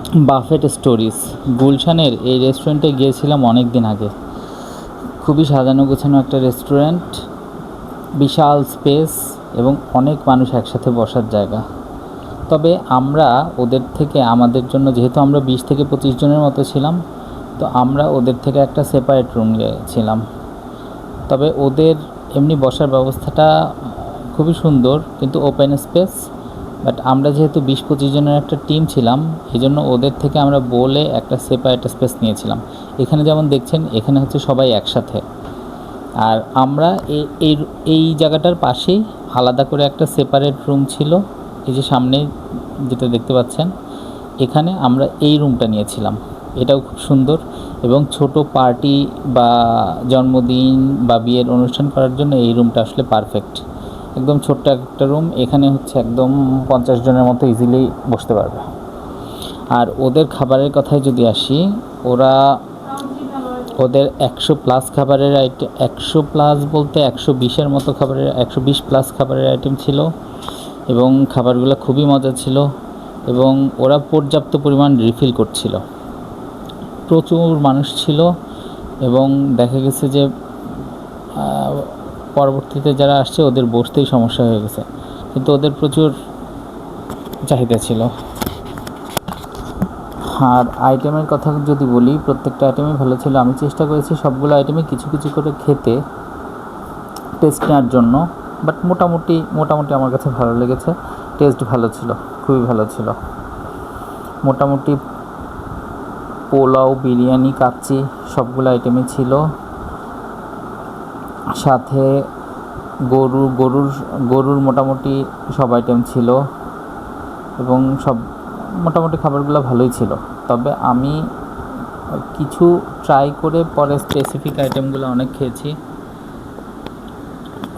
Buffet stories গুলশানের এই রেস্টুরেন্টে গিয়েছিলাম অনেক দিন আগে। খুবই সাজানো গোছানো একটা রেস্টুরেন্ট, বিশাল স্পেস এবং অনেক মানুষ একসাথে বসার জায়গা। তবে আমরা ওদের থেকে আমাদের জন্য, যেহেতু আমরা 20 থেকে 25 জনের মতো ছিলাম, তো আমরা ওদের থেকে একটা সেপারেট রুম নিয়েছিলাম। তবে ওদের এমনি বসার ব্যবস্থাটা খুবই সুন্দর, কিন্তু ওপেন স্পেস। বাট আমরা যেহেতু 20-25 জনের একটা টিম ছিলাম, এই জন্য ওদের থেকে আমরা বলে একটা সেপারেট স্পেস নিয়েছিলাম। এখানে যেমন দেখছেন, এখানে হচ্ছে সবাই একসাথে। আর আমরা এই এই জায়গাটার পাশেই আলাদা করে একটা সেপারেট রুম ছিল, এই যে সামনে যেটা দেখতে পাচ্ছেন, এখানে আমরা এই রুমটা নিয়েছিলাম। এটাও খুব সুন্দর এবং ছোট পার্টি বা জন্মদিন বা বিয়ের অনুষ্ঠান করার জন্য এই রুমটা আসলে পারফেক্ট। একদম ছোট্ট একটা রুম, এখানে হচ্ছে একদম 50 জনের মতো ইজিলি বসতে পারবে। আর ওদের খাবারের কথায় যদি আসি, ওদের 100+ খাবারের আইটেম, 100+ বলতে 120-এর মতো খাবারের, 120+ খাবারের আইটেম ছিল এবং খাবারগুলো খুবই মজা ছিল এবং ওরা পর্যাপ্ত পরিমাণ রিফিল করছিল। প্রচুর মানুষ ছিল এবং দেখা গেছে যে পরবর্তীতে যারা আসছে ওদের বসতেই সমস্যা হয়ে গেছে, কিন্তু ওদের প্রচুর চাহিদা ছিল। আর আইটেমের কথা যদি বলি, প্রত্যেকটা আইটেমই ভালো ছিল। আমি চেষ্টা করেছি সবগুলো আইটেমে কিছু কিছু করে খেতে, টেস্ট নেওয়ার জন্য। বাট মোটামুটি আমার কাছে ভালো লেগেছে, টেস্ট ভালো ছিল, খুবই ভালো ছিল। মোটামুটি পোলাও, বিরিয়ানি, কাচ্চি সবগুলো আইটেমই ছিল। সাথে গরুর মোটামুটি সব আইটেম ছিল এবং সব মোটামুটি খাবারগুলো ভালোই ছিল। তবে আমি কিছু ট্রাই করে পরে স্পেসিফিক আইটেমগুলো অনেক খেয়েছি।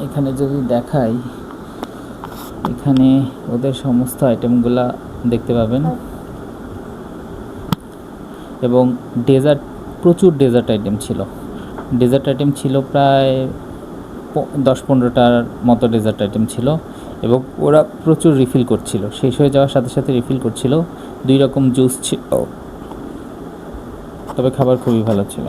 এখানে যদি দেখাই, এখানে ওদের সমস্ত আইটেমগুলো দেখতে পাবেন এবং প্রচুর ডেজার্ট আইটেম ছিল। প্রায় 10-15টার মতো ডেজার্ট আইটেম ছিল এবং ওরা প্রচুর রিফিল করছিল, শেষ হয়ে যাওয়ার সাথে সাথে রিফিল করছিল। 2 রকম জুস ছিল, তবে খাবার খুবই ভালো ছিল।